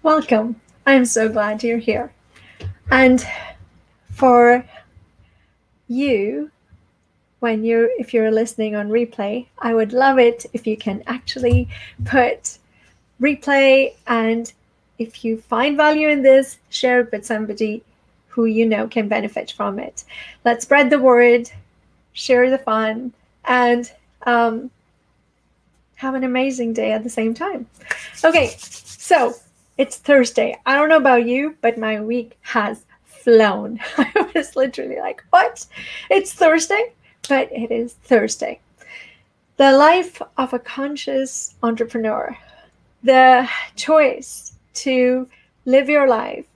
Welcome. I'm so glad you're here. And for you, if you're listening on replay, I would love it if you can actually put replay, and if you find value in this, share it with somebody who you know can benefit from it. Let's spread the word, share the fun, and have an amazing day at the same time. Okay, so it's Thursday. I don't know about you, but my week has flown. I was literally like, what? It's Thursday? But it is Thursday. The life of a conscious entrepreneur, the choice to live your life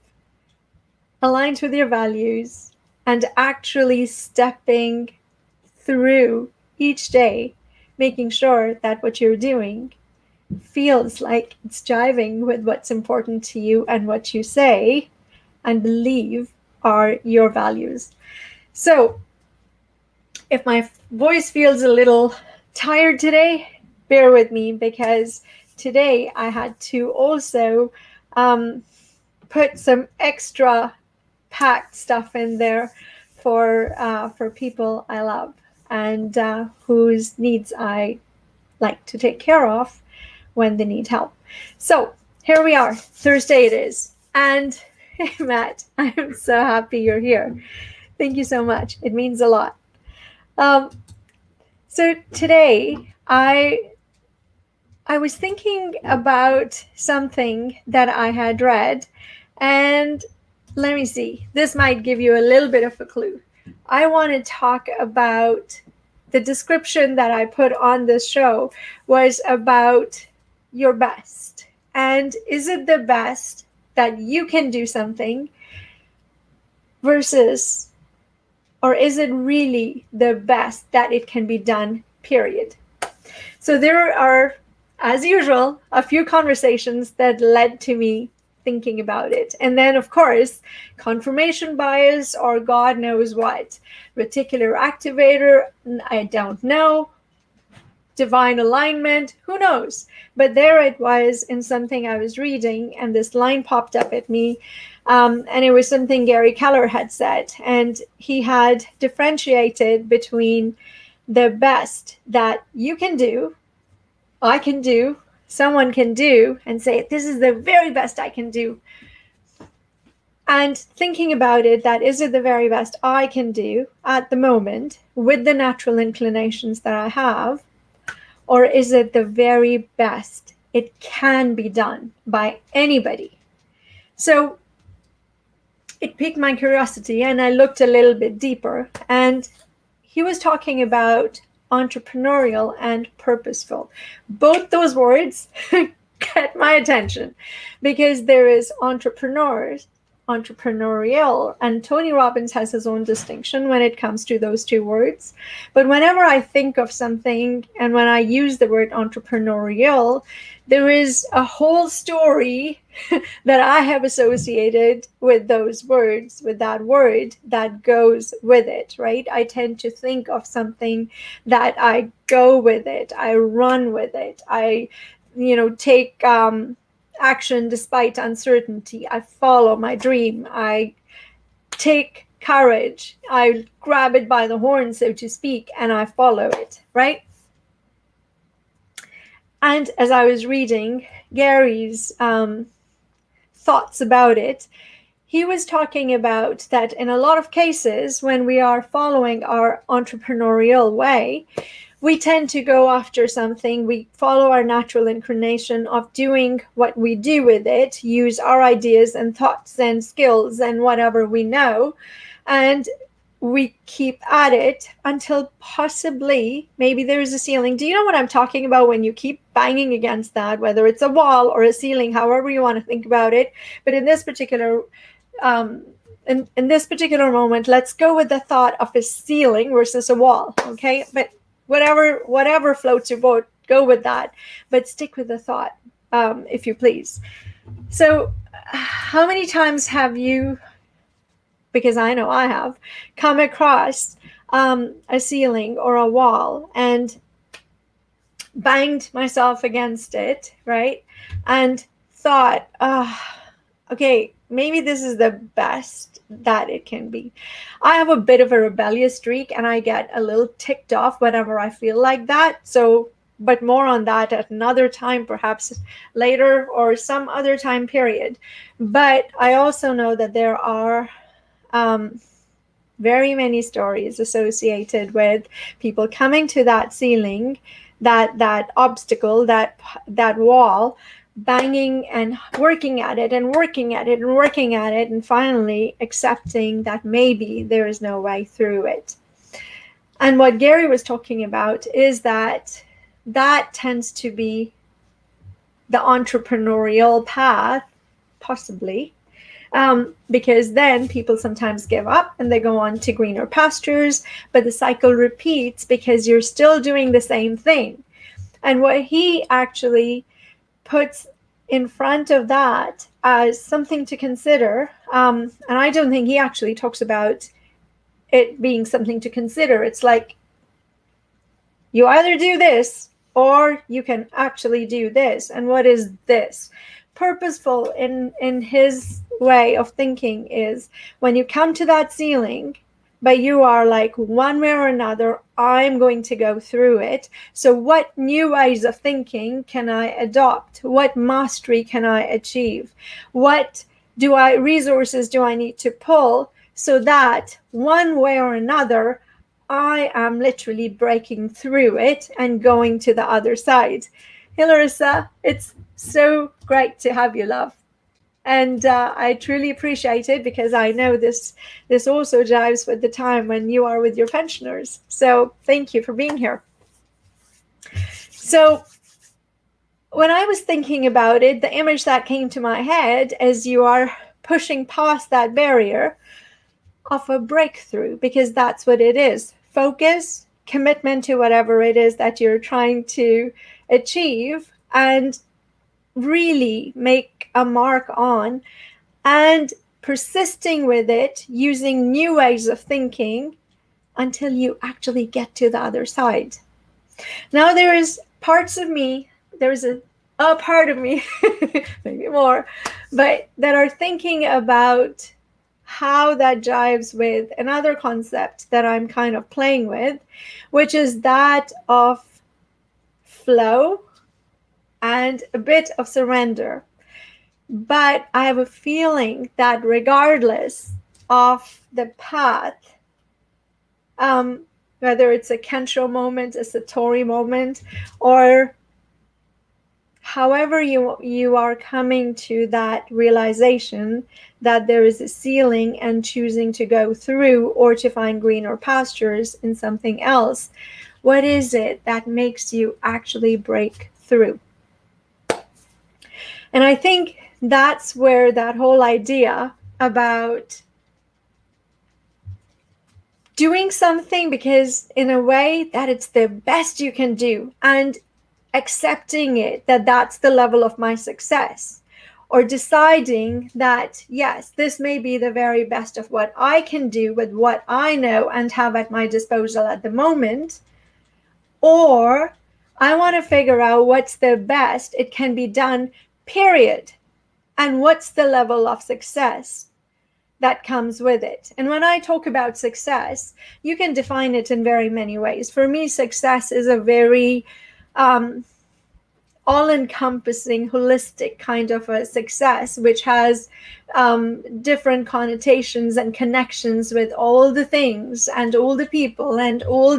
aligned with your values and actually stepping through each day, making sure that what you're doing feels like it's jiving with what's important to you and what you say and believe are your values. So if my voice feels a little tired today, bear with me, because today I had to also put some extra packed stuff in there for people I love and whose needs I like to take care of when they need help. So here we are. Thursday it is. And Matt, I am so happy you're here. Thank you so much. It means a lot. So today I was thinking about something that I had read, and let me see. This might give you a little bit of a clue. I want to talk about the description that I put on this show was about your best. And is it the best that you can do something versus, or is it really the best that it can be done, period? So there are, as usual, a few conversations that led to me thinking about it. And then, of course, confirmation bias or God knows what. Reticular activator, I don't know. Divine alignment, who knows? But there it was in something I was reading, and this line popped up at me. And it was something Gary Keller had said. And he had differentiated between the best that you can do, I can do, someone can do, and say, this is the very best I can do. And thinking about it, that is it the very best I can do at the moment with the natural inclinations that I have, or is it the very best it can be done by anybody? So it piqued my curiosity, and I looked a little bit deeper, and he was talking about entrepreneurial and purposeful. Both those words get my attention because there is entrepreneurial, and Tony Robbins has his own distinction when it comes to those two words. But whenever I think of something and when I use the word entrepreneurial, there is a whole story that I have associated with those words, with that word that goes with it, right? I tend to think of something that I go with it, I run with it, I, take action despite uncertainty. I follow my dream. I take courage. I grab it by the horn, so to speak, and I follow it, right? And as I was reading Gary's thoughts about it, he was talking about that in a lot of cases, when we are following our entrepreneurial way, we tend to go after something. We follow our natural inclination of doing what we do with it, use our ideas and thoughts and skills and whatever we know, and we keep at it until possibly maybe there's a ceiling. Do you know what I'm talking about when you keep banging against that, whether it's a wall or a ceiling, however you want to think about it? But in this particular in this particular moment, let's go with the thought of a ceiling versus a wall, okay? But whatever floats your boat, go with that, but stick with the thought, if you please. So how many times have you, because I know I have, come across a ceiling or a wall and banged myself against it, right? And thought, okay, maybe this is the best that it can be. I have a bit of a rebellious streak and I get a little ticked off whenever I feel like that. So, but more on that at another time, perhaps later or some other time period. But I also know that there are very many stories associated with people coming to that ceiling, that obstacle, that wall, banging and working at it and working at it and working at it, and finally accepting that maybe there is no way through it. And what Gary was talking about is that tends to be the entrepreneurial path, possibly, because then people sometimes give up and they go on to greener pastures, but the cycle repeats because you're still doing the same thing. And what he actually puts in front of that as something to consider, and I don't think he actually talks about it being something to consider. It's like, you either do this or you can actually do this. And what is this? Purposeful in his way of thinking is when you come to that ceiling, but you are like, one way or another, I'm going to go through it. So what new ways of thinking can I adopt? What mastery can I achieve? What resources do I need to pull so that one way or another, I am literally breaking through it and going to the other side? Hey, Larissa, it's so great to have you, love. And I truly appreciate it because I know this also jives with the time when you are with your pensioners. So thank you for being here. So when I was thinking about it, the image that came to my head as you are pushing past that barrier of a breakthrough, because that's what it is. Focus, commitment to whatever it is that you're trying to achieve, and really make a mark on, and persisting with it, using new ways of thinking until you actually get to the other side. Now there is parts of me, there's a part of me, maybe more, but that are thinking about how that jives with another concept that I'm kind of playing with, which is that of flow and a bit of surrender. But I have a feeling that regardless of the path, whether it's a Kensho moment, a Satori moment, or however you are coming to that realization that there is a ceiling and choosing to go through or to find greener pastures in something else, what is it that makes you actually break through? And I think that's where that whole idea about doing something because in a way that it's the best you can do, and accepting it, that that's the level of my success, or deciding that, yes, this may be the very best of what I can do with what I know and have at my disposal at the moment, or I want to figure out what's the best it can be done, period. And what's the level of success that comes with it? And when I talk about success, you can define it in very many ways. For me, success is a very all-encompassing, holistic kind of a success, which has different connotations and connections with all the things and all the people and all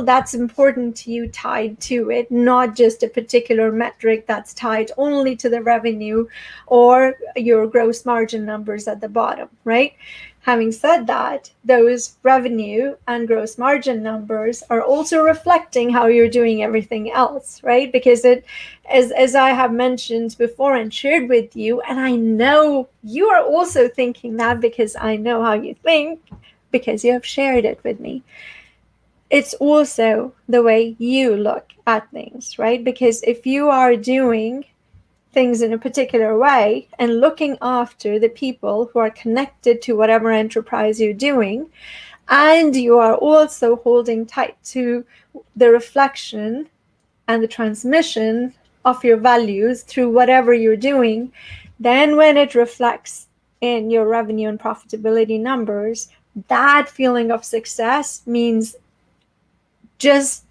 that's important to you tied to it, not just a particular metric that's tied only to the revenue or your gross margin numbers at the bottom, right? Having said that, those revenue and gross margin numbers are also reflecting how you're doing everything else, right? Because it, as I have mentioned before and shared with you, and I know you are also thinking that because I know how you think, because you have shared it with me. It's also the way you look at things, right? Because if you are doing things in a particular way and looking after the people who are connected to whatever enterprise you're doing, and you are also holding tight to the reflection and the transmission of your values through whatever you're doing, Then when it reflects in your revenue and profitability numbers, that feeling of success means just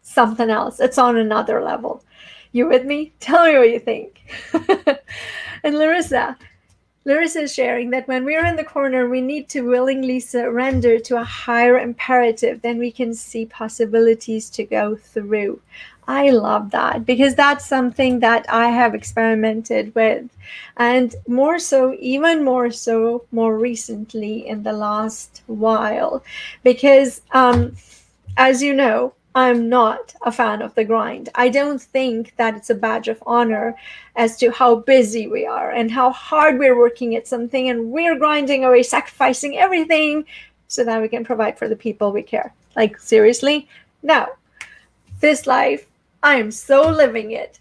something else. It's on another level. You with me? Tell me what you think. And Larissa is sharing that when we're in the corner, we need to willingly surrender to a higher imperative, then we can see possibilities to go through. I love that, because that's something that I have experimented with, and even more so more recently in the last while, because as you know, I'm not a fan of the grind. I don't think that it's a badge of honor as to how busy we are and how hard we're working at something, and we're grinding away, sacrificing everything so that we can provide for the people we care. Like, seriously? No. This life, I am so living it.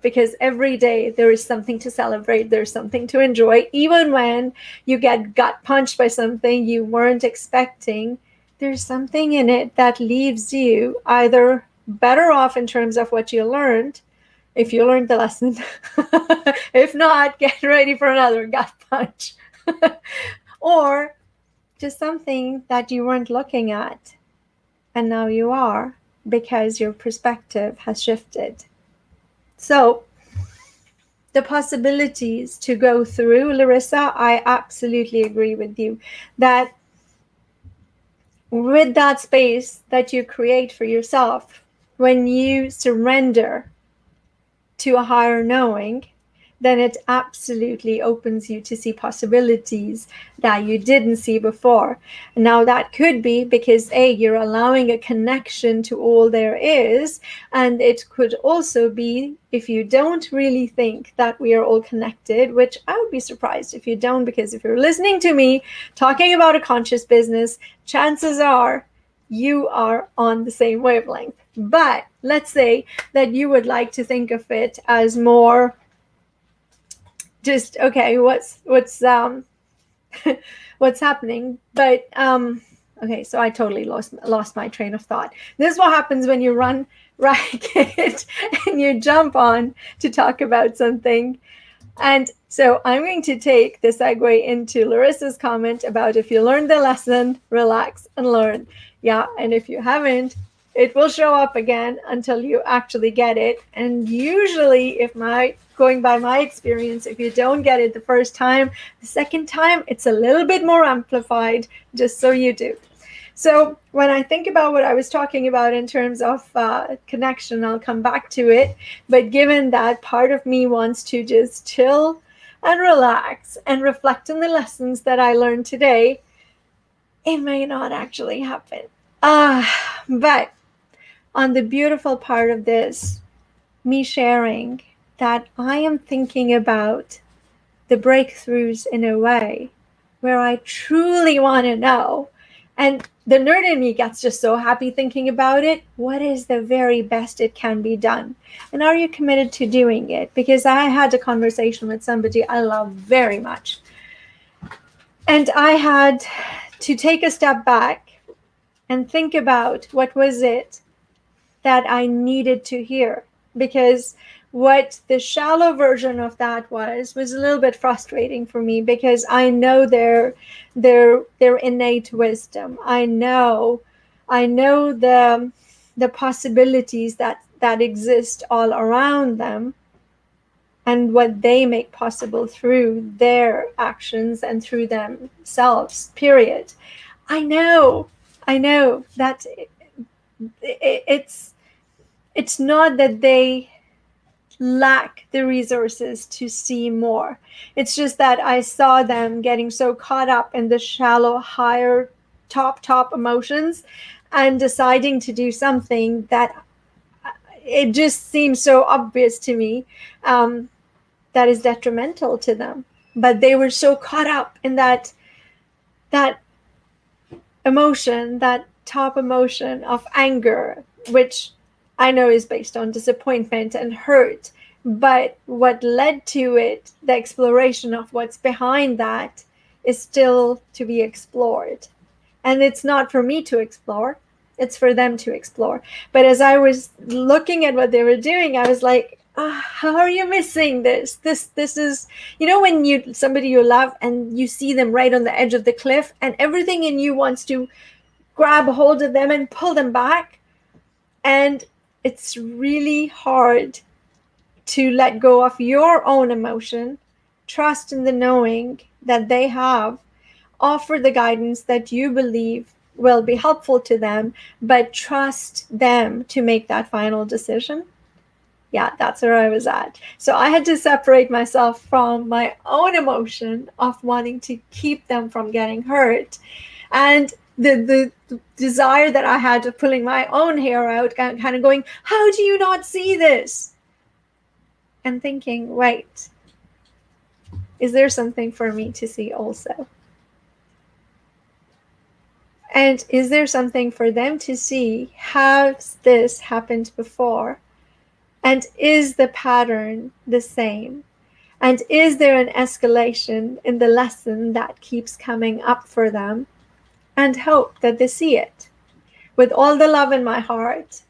Because every day there is something to celebrate. There's something to enjoy. Even when you get gut punched by something you weren't expecting, there's something in it that leaves you either better off in terms of what you learned, if you learned the lesson. If not, get ready for another gut punch. Or just something that you weren't looking at, and now you are, because your perspective has shifted. So the possibilities to go through, Larissa, I absolutely agree with you that with that space that you create for yourself, when you surrender to a higher knowing, then it absolutely opens you to see possibilities that you didn't see before. Now, that could be because you're allowing a connection to all there is, and it could also be if you don't really think that we are all connected, which I would be surprised if you don't, because if you're listening to me talking about a conscious business, chances are you are on the same wavelength. But let's say that you would like to think of it as more just, okay, what's what's happening. But okay, so I totally lost my train of thought. This is what happens when you run racket and you jump on to talk about something. And so I'm going to take the segue into Larissa's comment about if you learned the lesson, relax and learn. Yeah, and if you haven't, it will show up again until you actually get it. And usually, going by my experience, if you don't get it the first time, the second time, it's a little bit more amplified, just so you do. So when I think about what I was talking about in terms of connection, I'll come back to it. But given that part of me wants to just chill and relax and reflect on the lessons that I learned today, it may not actually happen. But on the beautiful part of this, me sharing that I am thinking about the breakthroughs in a way where I truly want to know. And the nerd in me gets just so happy thinking about it. What is the very best it can be done? And are you committed to doing it? Because I had a conversation with somebody I love very much. And I had to take a step back and think about what was it that I needed to hear, because what the shallow version of that was a little bit frustrating for me, because I know their innate wisdom. I know the possibilities that exist all around them, and what they make possible through their actions and through themselves, period. I know that it's not that they lack the resources to see more. It's just that I saw them getting so caught up in the shallow, higher, top emotions, and deciding to do something that it just seems so obvious to me that is detrimental to them. But they were so caught up in that emotion, that top emotion of anger, which I know is based on disappointment and hurt. But what led to it, the exploration of what's behind that, is still to be explored. And it's not for me to explore, it's for them to explore. But as I was looking at what they were doing, I was like, how are you missing this? This is, when somebody you love and you see them right on the edge of the cliff, and everything in you wants to grab hold of them and pull them back. And it's really hard to let go of your own emotion, trust in the knowing that they have, offer the guidance that you believe will be helpful to them, but trust them to make that final decision. Yeah, that's where I was at. So I had to separate myself from my own emotion of wanting to keep them from getting hurt, and the desire that I had of pulling my own hair out, kind of going, how do you not see this? And thinking, wait, is there something for me to see also? And is there something for them to see? Has this happened before? And is the pattern the same? And is there an escalation in the lesson that keeps coming up for them? And hope that they see it. With all the love in my heart,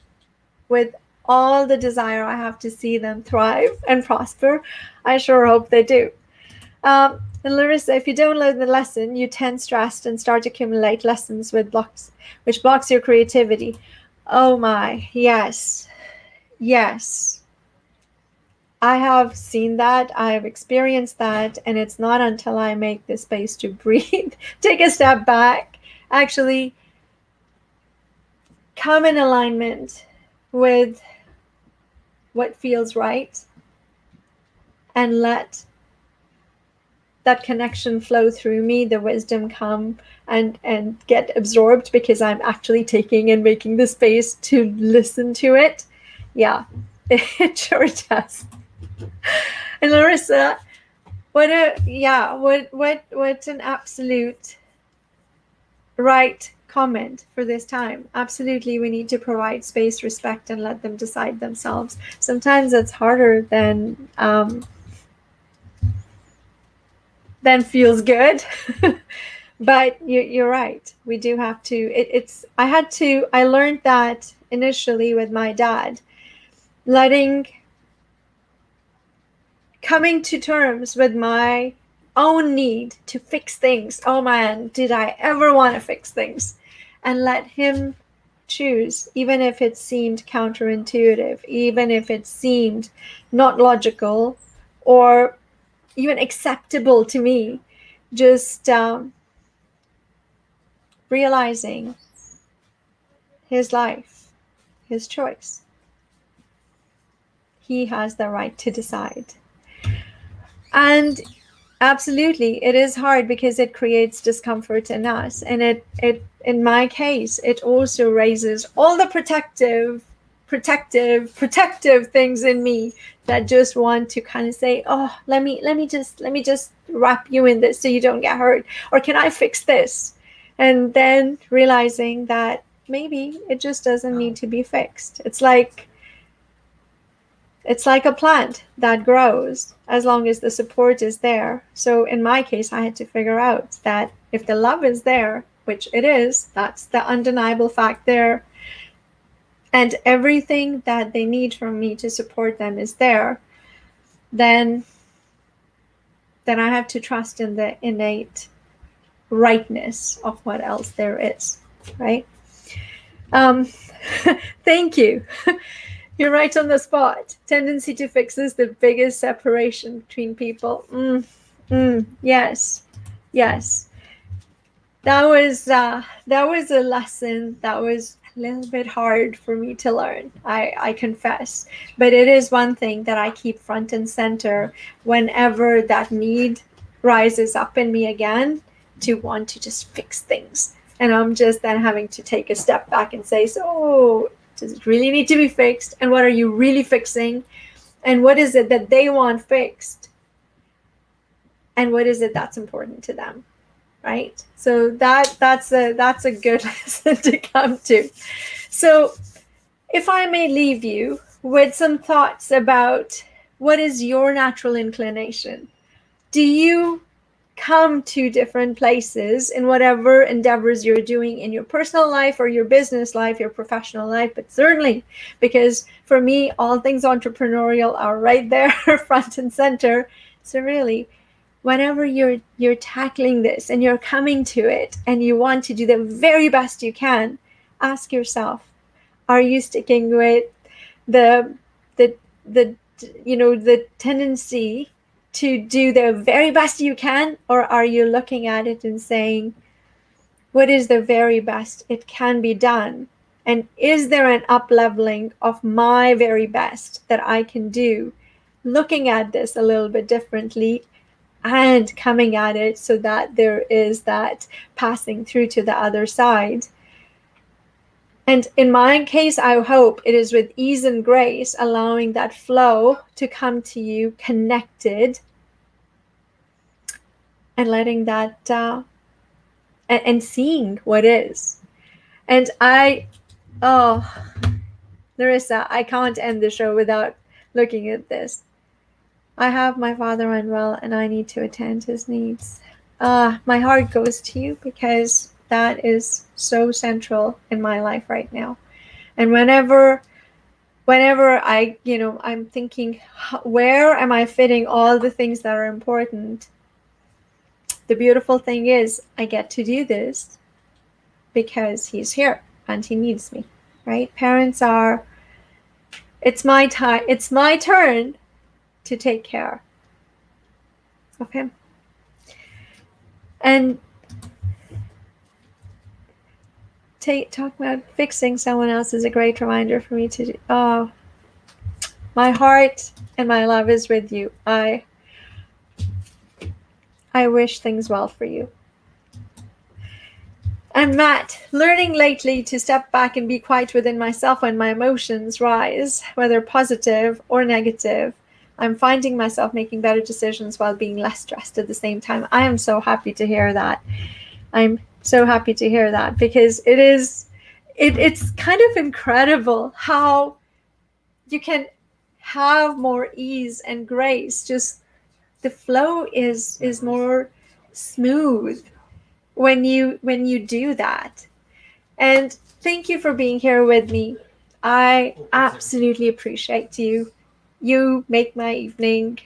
with all the desire I have to see them thrive and prosper, I sure hope they do. And Larissa, if you don't learn the lesson, you tend stressed and start to accumulate lessons which blocks your creativity. Oh my, yes. Yes. I have seen that, I have experienced that, and it's not until I make the space to breathe, take a step back, actually come in alignment with what feels right, and let that connection flow through me, the wisdom come and get absorbed, because I'm actually taking and making the space to listen to it. Yeah, it sure does. And Larissa, what an absolute right comment for this time. Absolutely, we need to provide space, respect, and let them decide themselves. Sometimes it's harder than feels good. But you're right. We do have to. I learned that initially with my dad, coming to terms with my own need to fix things. Oh man, did I ever want to fix things? And let him choose, even if it seemed counterintuitive, even if it seemed not logical or even acceptable to me. Just realizing his life, his choice. He has the right to decide. And absolutely, it is hard because it creates discomfort in us. And it in my case, it also raises all the protective things in me that just want to kind of say, oh, let me just wrap you in this so you don't get hurt. Or can I fix this? And then realizing that maybe it just doesn't need to be fixed. It's like a plant that grows as long as the support is there. So in my case, I had to figure out that if the love is there, which it is, that's the undeniable fact there, and everything that they need from me to support them is there, then I have to trust in the innate rightness of what else there is, right? Thank you. You're right on the spot. Tendency to fix is the biggest separation between people. Yes. That was a lesson that was a little bit hard for me to learn, I confess. But it is one thing that I keep front and center whenever that need rises up in me again, to want to just fix things. And I'm just then having to take a step back and say, so does it really need to be fixed? And what are you really fixing? And what is it that they want fixed? And what is it that's important to them? Right? So that's a good lesson to come to. So if I may leave you with some thoughts about what is your natural inclination. Do you come to different places in whatever endeavors you're doing in your personal life or your business life, your professional life, but certainly because for me, all things entrepreneurial are right there front and center. So really, whenever you're tackling this and you're coming to it and you want to do the very best you can, ask yourself, are you sticking with the the tendency to do the very best you can, or are you looking at it and saying, what is the very best it can be done? And is there an up leveling of my very best that I can do, looking at this a little bit differently and coming at it so that there is that passing through to the other side? And in my case, I hope it is with ease and grace, allowing that flow to come to you connected and letting that, and seeing what is. And Larissa, I can't end the show without looking at this. I have my father unwell and I need to attend his needs. My heart goes to you because that is so central in my life right now. And whenever I, I'm thinking, where am I fitting all the things that are important? The beautiful thing is I get to do this because he's here and he needs me, right? Parents are, it's my time, it's my turn to take care of him. And talk about fixing someone else is a great reminder for me to do. Oh, my heart and my love is with you. I wish things well for you. And Matt, learning lately to step back and be quiet within myself when my emotions rise, whether positive or negative. I'm finding myself making better decisions while being less stressed at the same time. I am so happy to hear that. I'm so happy to hear that because it's kind of incredible how you can have more ease and grace. Just the flow is more smooth when you do that. And thank you for being here with me. I absolutely appreciate you. You make my evening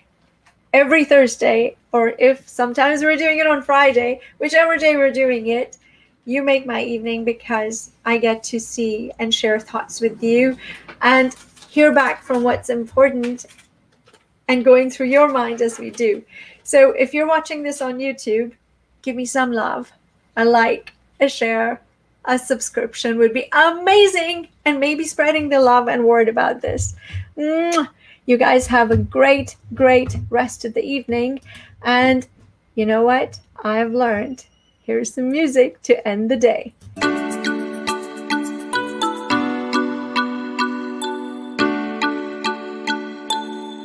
every Thursday, or if sometimes we're doing it on Friday, whichever day we're doing it, you make my evening because I get to see and share thoughts with you and hear back from what's important and going through your mind as we do. So if you're watching this on YouTube, give me some love. A like, a share, a subscription would be amazing, and maybe spreading the love and word about this. You guys have a great, great rest of the evening. And you know what? I've learned. Here's some music to end the day.